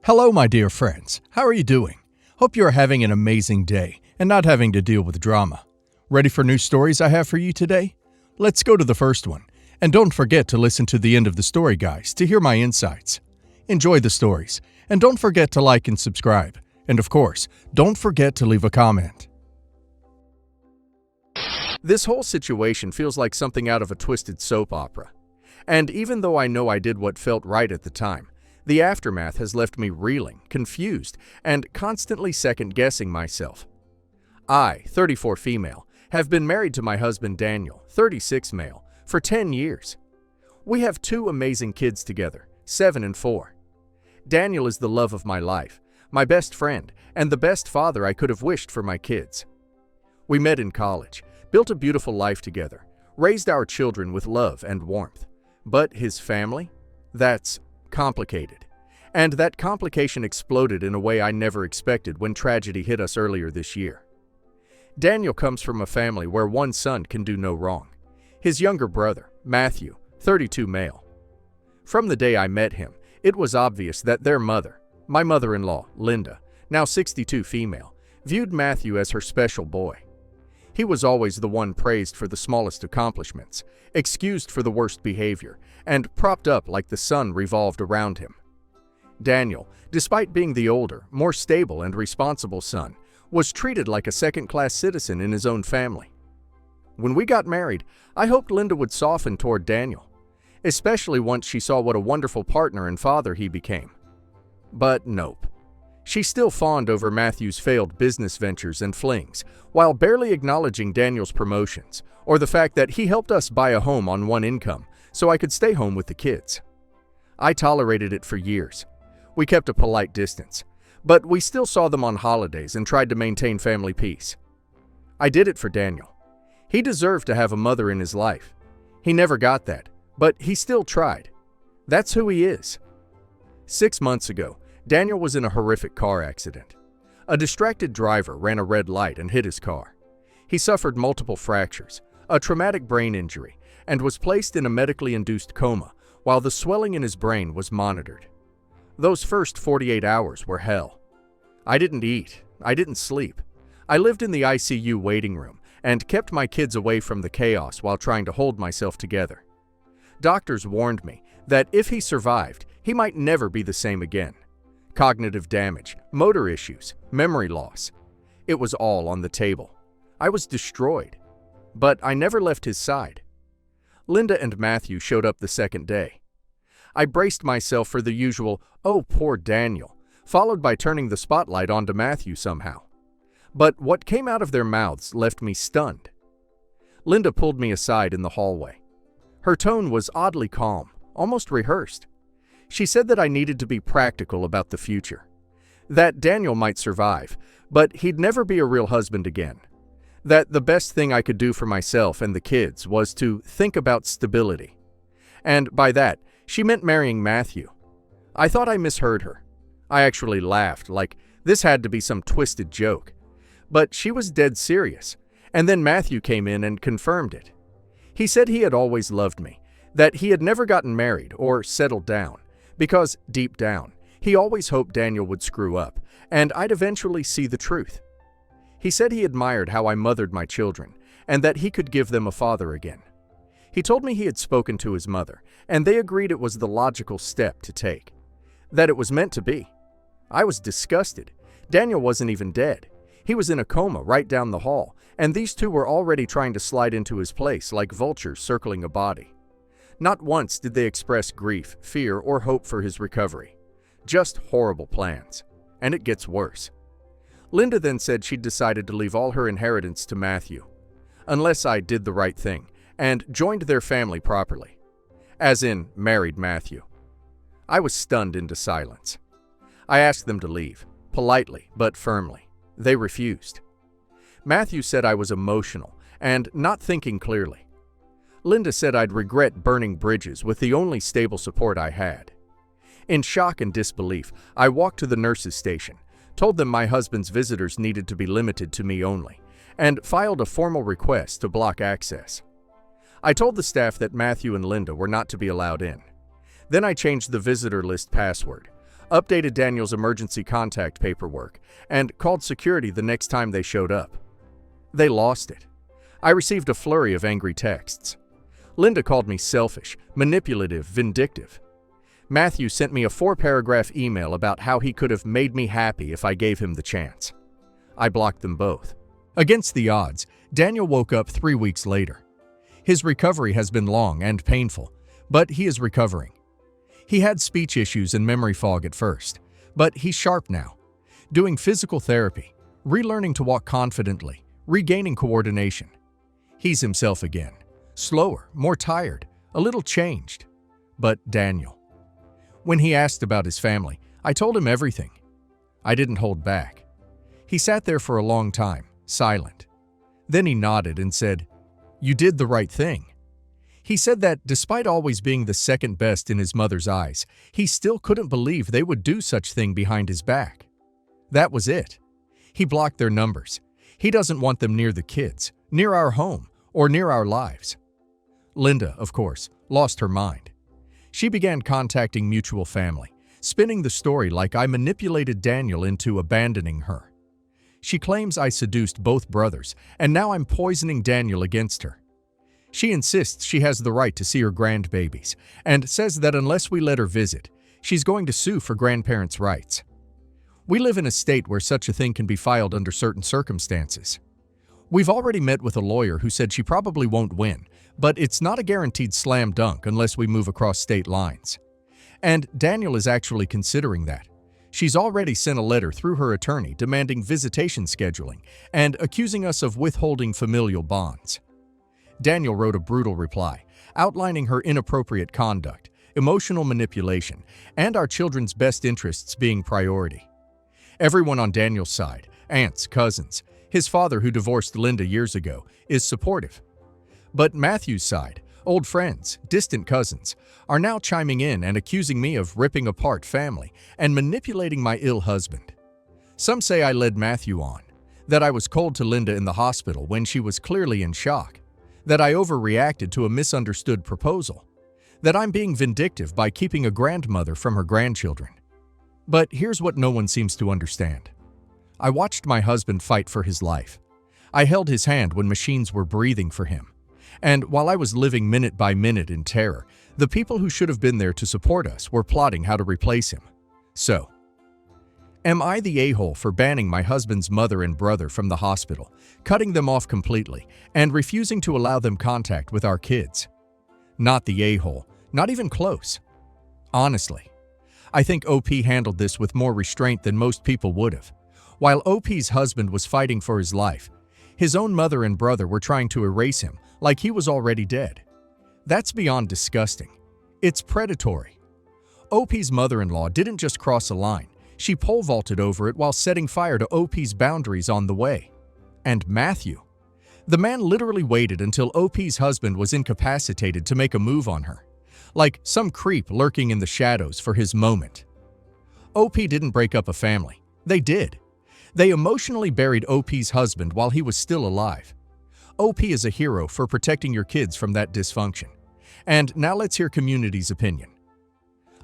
Hello, my dear friends. How are you doing? Hope you are having an amazing day and not having to deal with drama. Ready for new stories I have for you today? Let's go to the first one. And don't forget to listen to the end of the story, guys, to hear my insights. Enjoy the stories, and don't forget to like and subscribe. And of course, don't forget to leave a comment. This whole situation feels like something out of a twisted soap opera. And even though I know I did what felt right at the time, the aftermath has left me reeling, confused, and constantly second-guessing myself. I, 34 female, have been married to my husband Daniel, 36 male, for 10 years. We have 2 amazing kids together, 7 and 4. Daniel is the love of my life, my best friend, and the best father I could have wished for my kids. We met in college, built a beautiful life together, raised our children with love and warmth. But his family? That's complicated. And that complication exploded in a way I never expected when tragedy hit us earlier this year. Daniel comes from a family where one son can do no wrong. His younger brother, Matthew, 32 male. From the day I met him, it was obvious that their mother, my mother-in-law, Linda, now 62 female, viewed Matthew as her special boy. He was always the one praised for the smallest accomplishments, excused for the worst behavior, and propped up like the sun revolved around him. Daniel, despite being the older, more stable and responsible son, was treated like a second-class citizen in his own family. When we got married, I hoped Linda would soften toward Daniel, especially once she saw what a wonderful partner and father he became. But nope. She still fawned over Matthew's failed business ventures and flings, while barely acknowledging Daniel's promotions, or the fact that he helped us buy a home on one income so I could stay home with the kids. I tolerated it for years. We kept a polite distance, but we still saw them on holidays and tried to maintain family peace. I did it for Daniel. He deserved to have a mother in his life. He never got that, but he still tried. That's who he is. 6 months ago, Daniel was in a horrific car accident. A distracted driver ran a red light and hit his car. He suffered multiple fractures, a traumatic brain injury, and was placed in a medically induced coma while the swelling in his brain was monitored. Those first 48 hours were hell. I didn't eat. I didn't sleep. I lived in the ICU waiting room and kept my kids away from the chaos while trying to hold myself together. Doctors warned me that if he survived, he might never be the same again. Cognitive damage, motor issues, memory loss. It was all on the table. I was destroyed. But I never left his side. Linda and Matthew showed up the second day. I braced myself for the usual, "Oh, poor Daniel," followed by turning the spotlight onto Matthew somehow. But what came out of their mouths left me stunned. Linda pulled me aside in the hallway. Her tone was oddly calm, almost rehearsed. She said that I needed to be practical about the future. That Daniel might survive, but he'd never be a real husband again. That the best thing I could do for myself and the kids was to think about stability. And by that, she meant marrying Matthew. I thought I misheard her. I actually laughed, like this had to be some twisted joke. But she was dead serious, and then Matthew came in and confirmed it. He said he had always loved me, that he had never gotten married or settled down, because, deep down, he always hoped Daniel would screw up, and I'd eventually see the truth. He said he admired how I mothered my children, and that he could give them a father again. He told me he had spoken to his mother, and they agreed it was the logical step to take. That it was meant to be. I was disgusted. Daniel wasn't even dead. He was in a coma right down the hall, and these 2 were already trying to slide into his place like vultures circling a body. Not once did they express grief, fear, or hope for his recovery. Just horrible plans. And it gets worse. Linda then said she'd decided to leave all her inheritance to Matthew, unless I did the right thing and joined their family properly. As in, married Matthew. I was stunned into silence. I asked them to leave, politely but firmly. They refused. Matthew said I was emotional and not thinking clearly. Linda said I'd regret burning bridges with the only stable support I had. In shock and disbelief, I walked to the nurses' station, told them my husband's visitors needed to be limited to me only, and filed a formal request to block access. I told the staff that Matthew and Linda were not to be allowed in. Then I changed the visitor list password, updated Daniel's emergency contact paperwork, and called security the next time they showed up. They lost it. I received a flurry of angry texts. Linda called me selfish, manipulative, vindictive. Matthew sent me a 4-paragraph email about how he could have made me happy if I gave him the chance. I blocked them both. Against the odds, Daniel woke up 3 weeks later. His recovery has been long and painful, but he is recovering. He had speech issues and memory fog at first, but he's sharp now, doing physical therapy, relearning to walk confidently, regaining coordination. He's himself again, slower, more tired, a little changed. But Daniel. When he asked about his family, I told him everything. I didn't hold back. He sat there for a long time, silent. Then he nodded and said, "You did the right thing." He said that despite always being the second best in his mother's eyes, he still couldn't believe they would do such thing behind his back. That was it. He blocked their numbers. He doesn't want them near the kids, near our home, or near our lives. Linda, of course, lost her mind. She began contacting mutual family, spinning the story like I manipulated Daniel into abandoning her. She claims I seduced both brothers, and now I'm poisoning Daniel against her. She insists she has the right to see her grandbabies, and says that unless we let her visit, she's going to sue for grandparents' rights. We live in a state where such a thing can be filed under certain circumstances. We've already met with a lawyer who said she probably won't win, but it's not a guaranteed slam dunk unless we move across state lines. And Daniel is actually considering that. She's already sent a letter through her attorney demanding visitation scheduling and accusing us of withholding familial bonds. Daniel wrote a brutal reply, outlining her inappropriate conduct, emotional manipulation, and our children's best interests being priority. Everyone on Daniel's side, aunts, cousins, his father who divorced Linda years ago, is supportive. But Matthew's side, old friends, distant cousins, are now chiming in and accusing me of ripping apart family and manipulating my ill husband. Some say I led Matthew on, that I was cold to Linda in the hospital when she was clearly in shock, that I overreacted to a misunderstood proposal, that I'm being vindictive by keeping a grandmother from her grandchildren. But here's what no one seems to understand. I watched my husband fight for his life. I held his hand when machines were breathing for him. And while I was living minute by minute in terror, the people who should have been there to support us were plotting how to replace him. So, am I the a-hole for banning my husband's mother and brother from the hospital, cutting them off completely, and refusing to allow them contact with our kids? Not the a-hole, not even close. Honestly, I think OP handled this with more restraint than most people would have. While OP's husband was fighting for his life, his own mother and brother were trying to erase him like he was already dead. That's beyond disgusting. It's predatory. OP's mother-in-law didn't just cross a line, she pole vaulted over it while setting fire to OP's boundaries on the way. And Matthew. The man literally waited until OP's husband was incapacitated to make a move on her, like some creep lurking in the shadows for his moment. OP didn't break up a family. They did. They emotionally buried OP's husband while he was still alive. OP is a hero for protecting your kids from that dysfunction. And now let's hear community's opinion.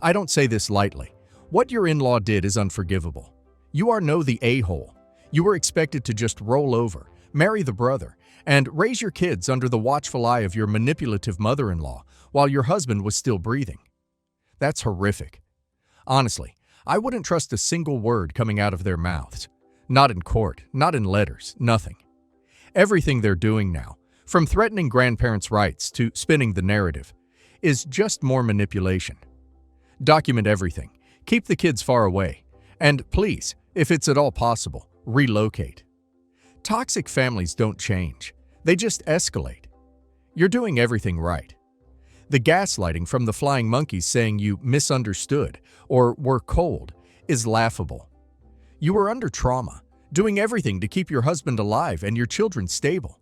I don't say this lightly. What your in-law did is unforgivable. You are the a-hole. You were expected to just roll over, marry the brother, and raise your kids under the watchful eye of your manipulative mother-in-law while your husband was still breathing. That's horrific. Honestly, I wouldn't trust a single word coming out of their mouths. Not in court, not in letters, nothing. Everything they're doing now, from threatening grandparents' rights to spinning the narrative, is just more manipulation. Document everything. Keep the kids far away. And please, if it's at all possible, relocate. Toxic families don't change. They just escalate. You're doing everything right. The gaslighting from the flying monkeys saying you misunderstood or were cold is laughable. You were under trauma, doing everything to keep your husband alive and your children stable.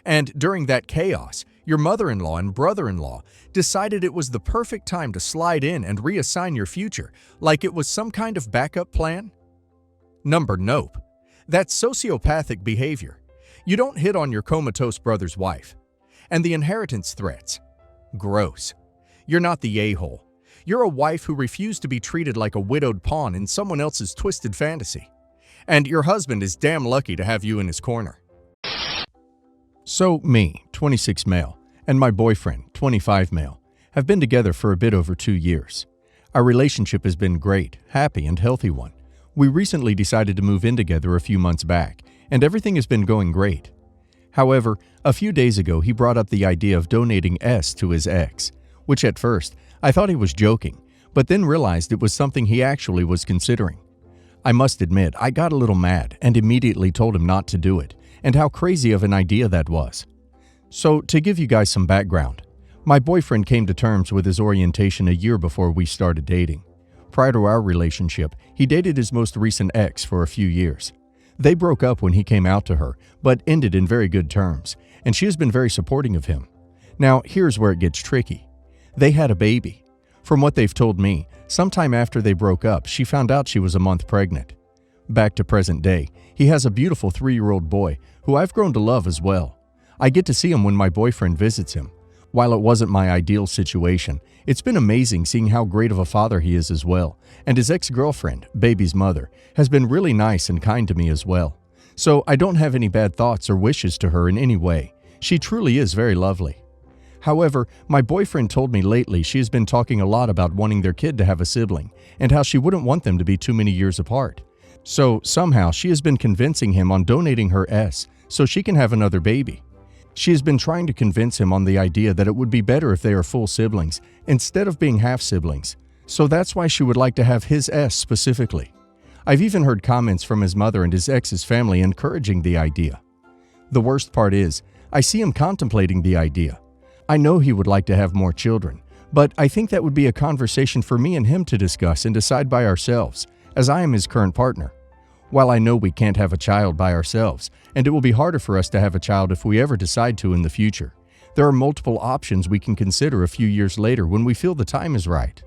And during that chaos, your mother-in-law and brother-in-law decided it was the perfect time to slide in and reassign your future, like it was some kind of backup plan? Nope. That's sociopathic behavior. You don't hit on your comatose brother's wife. And the inheritance threats. Gross. You're not the a-hole. You're a wife who refused to be treated like a widowed pawn in someone else's twisted fantasy. And your husband is damn lucky to have you in his corner. So me, 26 male, and my boyfriend, 25 male, have been together for a bit over 2 years. Our relationship has been great, happy, and healthy one. We recently decided to move in together a few months back, and everything has been going great. However, a few days ago he brought up the idea of donating S to his ex, which at first I thought he was joking, but then realized it was something he actually was considering. I must admit, I got a little mad and immediately told him not to do it, and how crazy of an idea that was. So, to give you guys some background, my boyfriend came to terms with his orientation a year before we started dating. Prior to our relationship, he dated his most recent ex for a few years. They broke up when he came out to her, but ended in very good terms, and she has been very supporting of him. Now, here's where it gets tricky. They had a baby. From what they've told me, sometime after they broke up, she found out she was a month pregnant. Back to present day, he has a beautiful 3-year-old boy who I've grown to love as well. I get to see him when my boyfriend visits him. While it wasn't my ideal situation, it's been amazing seeing how great of a father he is as well, and his ex-girlfriend, baby's mother, has been really nice and kind to me as well. So I don't have any bad thoughts or wishes to her in any way. She truly is very lovely. However, my boyfriend told me lately she has been talking a lot about wanting their kid to have a sibling, and how she wouldn't want them to be too many years apart. So somehow she has been convincing him on donating her S so she can have another baby. She has been trying to convince him on the idea that it would be better if they are full siblings instead of being half siblings. So that's why she would like to have his S specifically. I've even heard comments from his mother and his ex's family encouraging the idea. The worst part is, I see him contemplating the idea. I know he would like to have more children, but I think that would be a conversation for me and him to discuss and decide by ourselves, as I am his current partner. While I know we can't have a child by ourselves, and it will be harder for us to have a child if we ever decide to in the future, there are multiple options we can consider a few years later when we feel the time is right.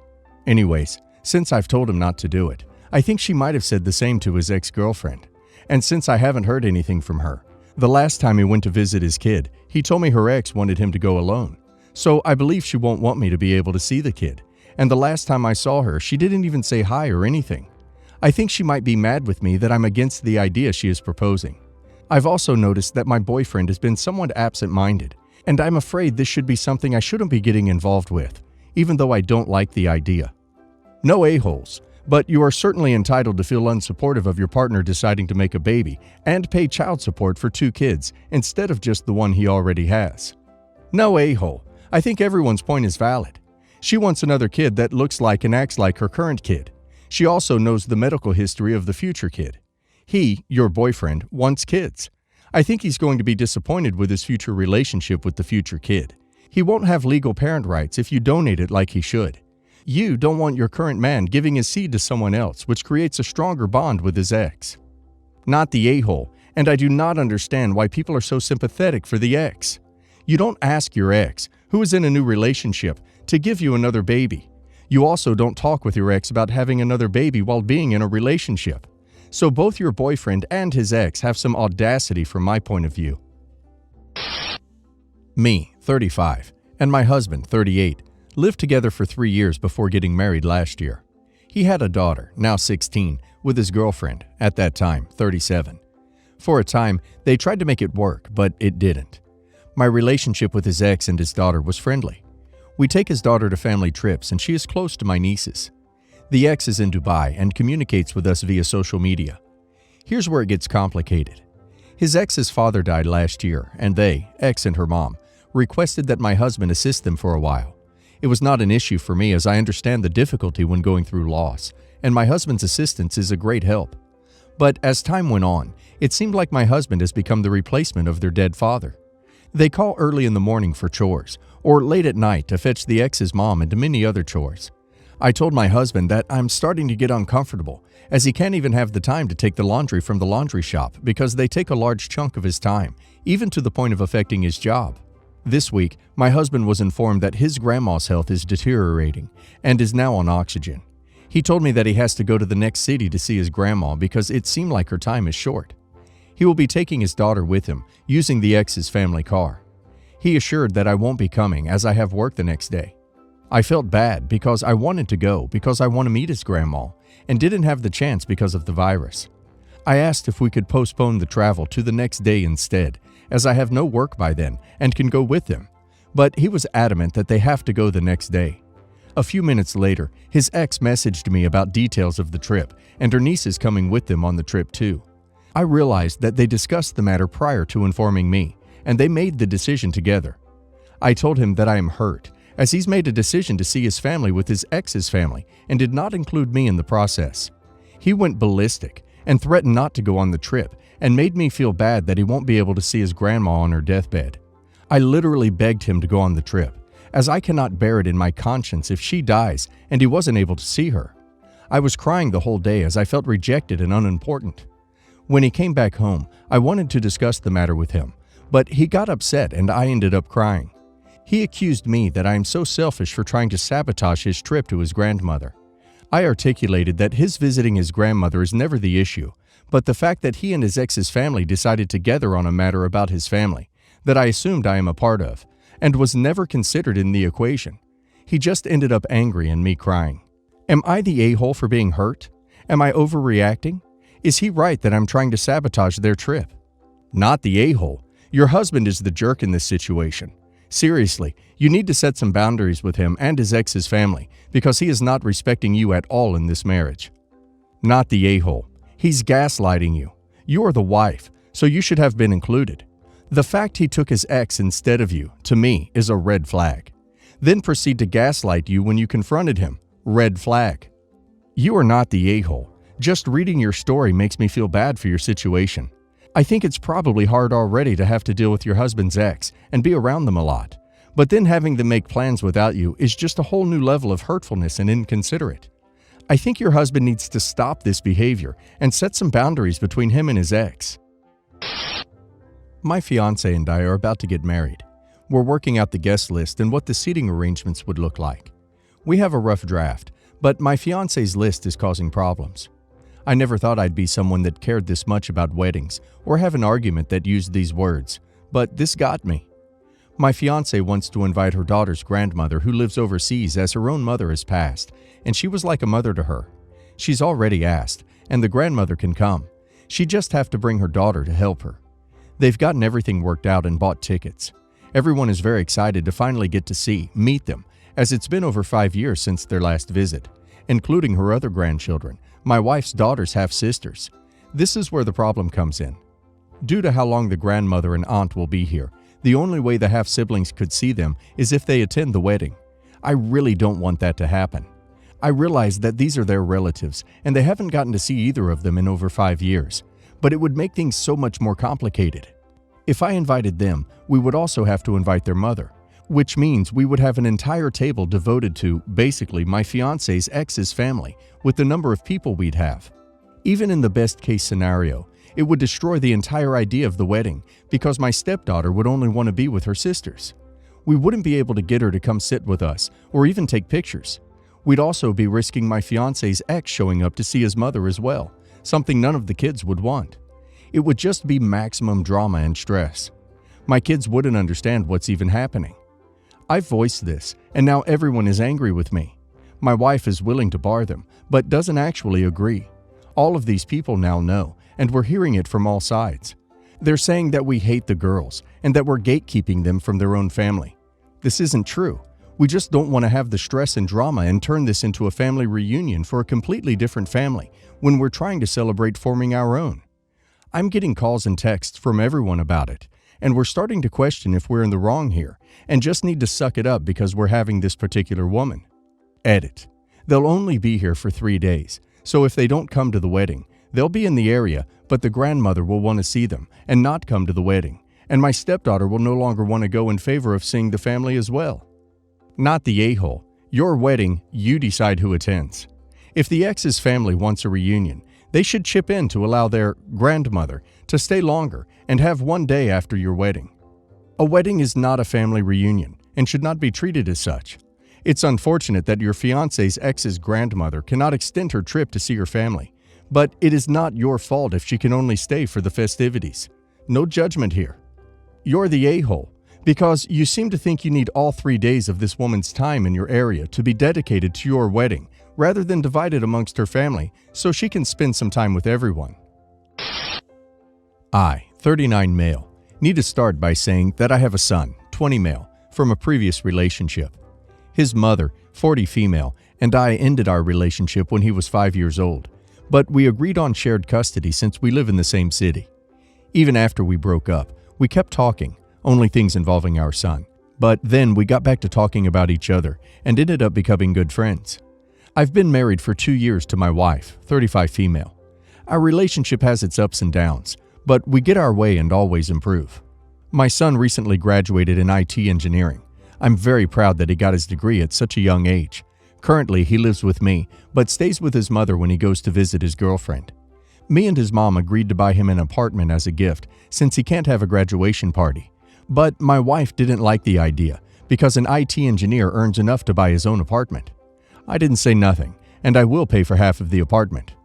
Anyways, since I've told him not to do it, I think she might have said the same to his ex-girlfriend. And since I haven't heard anything from her, the last time he went to visit his kid, he told me her ex wanted him to go alone. So I believe she won't want me to be able to see the kid. And the last time I saw her, she didn't even say hi or anything. I think she might be mad with me that I'm against the idea she is proposing. I've also noticed that my boyfriend has been somewhat absent-minded, and I'm afraid this should be something I shouldn't be getting involved with, even though I don't like the idea. No a-holes, but you are certainly entitled to feel unsupportive of your partner deciding to make a baby and pay child support for 2 kids instead of just the one he already has. No a-hole. I think everyone's point is valid. She wants another kid that looks like and acts like her current kid. She also knows the medical history of the future kid. He, your boyfriend, wants kids. I think he's going to be disappointed with his future relationship with the future kid. He won't have legal parent rights if you donate it like he should. You don't want your current man giving his seed to someone else, which creates a stronger bond with his ex. Not the a-hole, and I do not understand why people are so sympathetic for the ex. You don't ask your ex, who is in a new relationship, to give you another baby. You also don't talk with your ex about having another baby while being in a relationship. So both your boyfriend and his ex have some audacity from my point of view. Me, 35, and my husband, 38, lived together for 3 years before getting married last year. He had a daughter, now 16, with his girlfriend, at that time, 37. For a time, they tried to make it work, but it didn't. My relationship with his ex and his daughter was friendly. We take his daughter to family trips, and she is close to my nieces. The ex is in Dubai and communicates with us via social media. Here's where it gets complicated. His ex's father died last year, and they, ex and her mom, requested that my husband assist them for a while. It was not an issue for me as I understand the difficulty when going through loss, and my husband's assistance is a great help. But as time went on, it seemed like my husband has become the replacement of their dead father. They call early in the morning for chores, or late at night to fetch the ex's mom and many other chores. I told my husband that I'm starting to get uncomfortable, as he can't even have the time to take the laundry from the laundry shop because they take a large chunk of his time, even to the point of affecting his job. This week, my husband was informed that his grandma's health is deteriorating and is now on oxygen. He told me that he has to go to the next city to see his grandma because it seemed like her time is short. He will be taking his daughter with him, using the ex's family car. He assured that I won't be coming as I have work the next day. I felt bad because I wanted to go because I want to meet his grandma and didn't have the chance because of the virus. I asked if we could postpone the travel to the next day instead, as I have no work by then and can go with him, but he was adamant that they have to go the next day. A few minutes later, his ex messaged me about details of the trip, and her niece is coming with them on the trip too. I realized that they discussed the matter prior to informing me, and they made the decision together. I told him that I am hurt, as he's made a decision to see his family with his ex's family and did not include me in the process. He went ballistic and threatened not to go on the trip and made me feel bad that he won't be able to see his grandma on her deathbed. I literally begged him to go on the trip, as I cannot bear it in my conscience if she dies and he wasn't able to see her. I was crying the whole day as I felt rejected and unimportant. When he came back home, I wanted to discuss the matter with him, but he got upset and I ended up crying. He accused me that I am so selfish for trying to sabotage his trip to his grandmother. I articulated that his visiting his grandmother is never the issue, but the fact that he and his ex's family decided together on a matter about his family, that I assumed I am a part of, and was never considered in the equation. He just ended up angry and me crying. Am I the a-hole for being hurt? Am I overreacting? Is he right that I'm trying to sabotage their trip? Not the a-hole. Your husband is the jerk in this situation. Seriously, you need to set some boundaries with him and his ex's family because he is not respecting you at all in this marriage. Not the a-hole. He's gaslighting you. You are the wife, so you should have been included. The fact he took his ex instead of you, to me, is a red flag. Then proceed to gaslight you when you confronted him. Red flag. You are not the a-hole. Just reading your story makes me feel bad for your situation. I think it's probably hard already to have to deal with your husband's ex and be around them a lot. But then having them make plans without you is just a whole new level of hurtfulness and inconsiderate. I think your husband needs to stop this behavior and set some boundaries between him and his ex. My fiancé and I are about to get married. We're working out the guest list and what the seating arrangements would look like. We have a rough draft, but my fiancé's list is causing problems. I never thought I'd be someone that cared this much about weddings or have an argument that used these words, but this got me. My fiancé wants to invite her daughter's grandmother who lives overseas as her own mother has passed, and she was like a mother to her. She's already asked, and the grandmother can come. She just have to bring her daughter to help her. They've gotten everything worked out and bought tickets. Everyone is very excited to finally get to meet them, as it's been over 5 years since their last visit, including her other grandchildren, my wife's daughter's half-sisters. This is where the problem comes in. Due to how long the grandmother and aunt will be here, the only way the half-siblings could see them is if they attend the wedding. I really don't want that to happen. I realize that these are their relatives, and they haven't gotten to see either of them in over 5 years, but it would make things so much more complicated. If I invited them, we would also have to invite their mother, which means we would have an entire table devoted to, basically, my fiancé's ex's family, with the number of people we'd have. Even in the best-case scenario, it would destroy the entire idea of the wedding because my stepdaughter would only want to be with her sisters. We wouldn't be able to get her to come sit with us or even take pictures. We'd also be risking my fiancé's ex showing up to see his mother as well, something none of the kids would want. It would just be maximum drama and stress. My kids wouldn't understand what's even happening. I've voiced this, and now everyone is angry with me. My wife is willing to bar them, but doesn't actually agree. All of these people now know, and we're hearing it from all sides. They're saying that we hate the girls, and that we're gatekeeping them from their own family. This isn't true. We just don't want to have the stress and drama and turn this into a family reunion for a completely different family when we're trying to celebrate forming our own. I'm getting calls and texts from everyone about it, and we're starting to question if we're in the wrong here and just need to suck it up because we're having this particular woman. Edit. They'll only be here for 3 days, so if they don't come to the wedding, they'll be in the area, but the grandmother will want to see them and not come to the wedding, and my stepdaughter will no longer want to go in favor of seeing the family as well. Not the a-hole. Your wedding, you decide who attends. If the ex's family wants a reunion, they should chip in to allow their grandmother to stay longer and have one day after your wedding. A wedding is not a family reunion and should not be treated as such. It's unfortunate that your fiancé's ex's grandmother cannot extend her trip to see her family, but it is not your fault if she can only stay for the festivities. No judgment here. You're the a-hole. because you seem to think you need all 3 days of this woman's time in your area to be dedicated to your wedding, rather than divided amongst her family so she can spend some time with everyone. I, 39 male, need to start by saying that I have a son, 20 male, from a previous relationship. His mother, 40 female, and I ended our relationship when he was 5 years old, but we agreed on shared custody since we live in the same city. Even after we broke up, we kept talking, only things involving our son. But then we got back to talking about each other and ended up becoming good friends. I've been married for 2 years to my wife, 35 female. Our relationship has its ups and downs, but we get our way and always improve. My son recently graduated in IT engineering. I'm very proud that he got his degree at such a young age. Currently, he lives with me, but stays with his mother when he goes to visit his girlfriend. Me and his mom agreed to buy him an apartment as a gift since he can't have a graduation party. But my wife didn't like the idea because an IT engineer earns enough to buy his own apartment. I didn't say nothing, and I will pay for half of the apartment.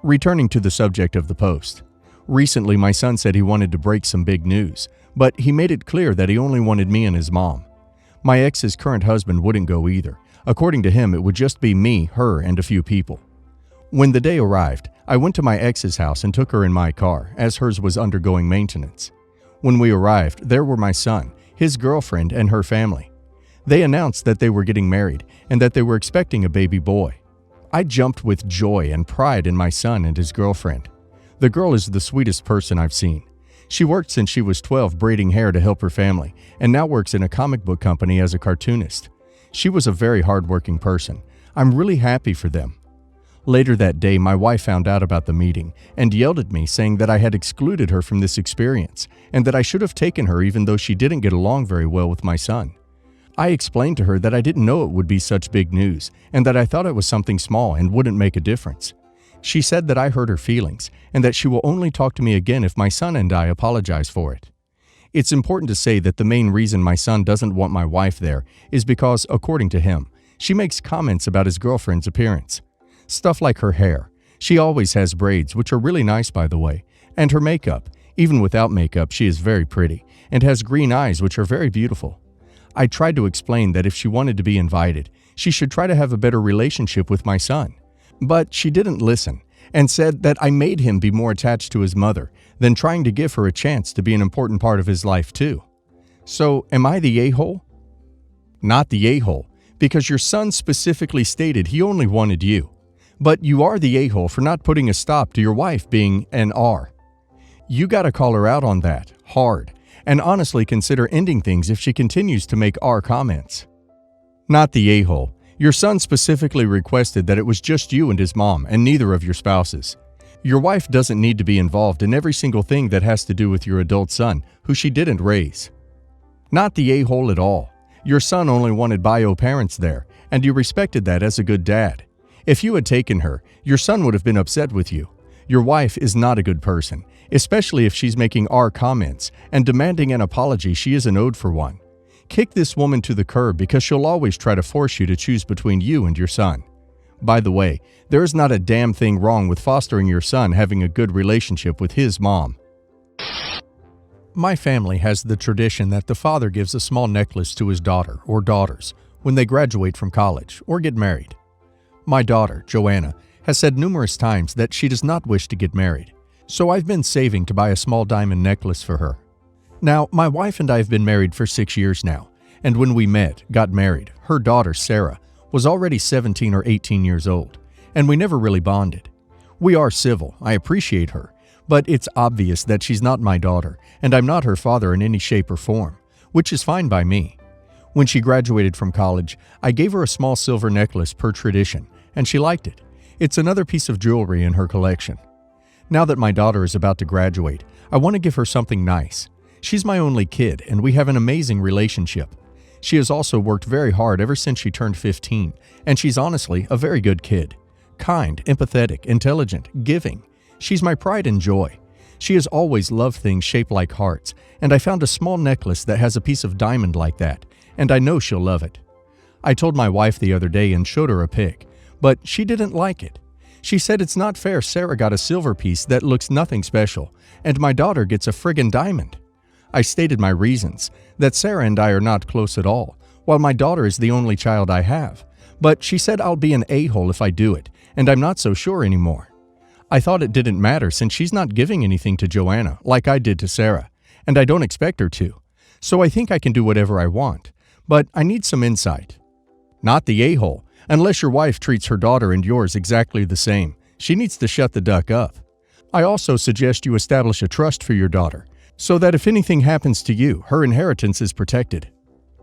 Returning to the subject of the post. Recently, my son said he wanted to break some big news, but he made it clear that he only wanted me and his mom. My ex's current husband wouldn't go either. According to him, it would just be me, her, and a few people. When the day arrived, I went to my ex's house and took her in my car, as hers was undergoing maintenance. When we arrived, there were my son, his girlfriend, and her family. They announced that they were getting married and that they were expecting a baby boy. I jumped with joy and pride in my son and his girlfriend. The girl is the sweetest person I've seen. She worked since she was 12 braiding hair to help her family, and now works in a comic book company as a cartoonist. She was a very hardworking person. I'm really happy for them. Later that day, my wife found out about the meeting and yelled at me, saying that I had excluded her from this experience and that I should have taken her even though she didn't get along very well with my son. I explained to her that I didn't know it would be such big news and that I thought it was something small and wouldn't make a difference. She said that I hurt her feelings and that she will only talk to me again if my son and I apologize for it. It's important to say that the main reason my son doesn't want my wife there is because, according to him, she makes comments about his girlfriend's appearance. Stuff like her hair. She always has braids, which are really nice by the way, and her makeup. Even without makeup, she is very pretty and has green eyes, which are very beautiful. I tried to explain that if she wanted to be invited, she should try to have a better relationship with my son. But she didn't listen and said that I made him be more attached to his mother than trying to give her a chance to be an important part of his life too. So, am I the a-hole? Not the a-hole, because your son specifically stated he only wanted you. But you are the a-hole for not putting a stop to your wife being an R. You gotta call her out on that, hard, and honestly consider ending things if she continues to make R comments. Not the a-hole. Your son specifically requested that it was just you and his mom and neither of your spouses. Your wife doesn't need to be involved in every single thing that has to do with your adult son, who she didn't raise. Not the a-hole at all. Your son only wanted bio parents there, and you respected that as a good dad. If you had taken her, your son would have been upset with you. Your wife is not a good person, especially if she's making R comments and demanding an apology she isn't owed for one. Kick this woman to the curb because she'll always try to force you to choose between you and your son. By the way, there is not a damn thing wrong with fostering your son having a good relationship with his mom. My family has the tradition that the father gives a small necklace to his daughter or daughters when they graduate from college or get married. My daughter, Joanna, has said numerous times that she does not wish to get married, so I've been saving to buy a small diamond necklace for her. Now, my wife and I have been married for 6 years now, and when we got married, her daughter, Sarah, was already 17 or 18 years old, and we never really bonded. We are civil, I appreciate her, but it's obvious that she's not my daughter, and I'm not her father in any shape or form, which is fine by me. When she graduated from college, I gave her a small silver necklace per tradition, and she liked it. It's another piece of jewelry in her collection. Now that my daughter is about to graduate, I want to give her something nice. She's my only kid, and we have an amazing relationship. She has also worked very hard ever since she turned 15, and she's honestly a very good kid. Kind, empathetic, intelligent, giving. She's my pride and joy. She has always loved things shaped like hearts, and I found a small necklace that has a piece of diamond like that, and I know she'll love it. I told my wife the other day and showed her a pic, but she didn't like it. She said it's not fair Sarah got a silver piece that looks nothing special, and my daughter gets a friggin' diamond. I stated my reasons, that Sarah and I are not close at all, while my daughter is the only child I have. But she said I'll be an a-hole if I do it, and I'm not so sure anymore. I thought it didn't matter since she's not giving anything to Joanna, like I did to Sarah, and I don't expect her to. So I think I can do whatever I want, but I need some insight. Not the a-hole, unless your wife treats her daughter and yours exactly the same. She needs to shut the duck up. I also suggest you establish a trust for your daughter, so that if anything happens to you, her inheritance is protected.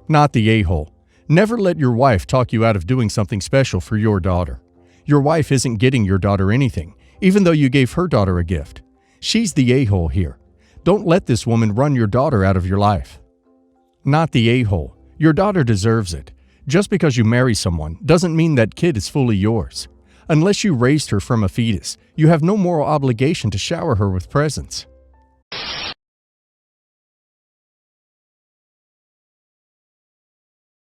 Not the a-hole. Never let your wife talk you out of doing something special for your daughter. Your wife isn't getting your daughter anything, even though you gave her daughter a gift. She's the a-hole here. Don't let this woman run your daughter out of your life. Not the a-hole. Your daughter deserves it. Just because you marry someone doesn't mean that kid is fully yours. Unless you raised her from a fetus, you have no moral obligation to shower her with presents.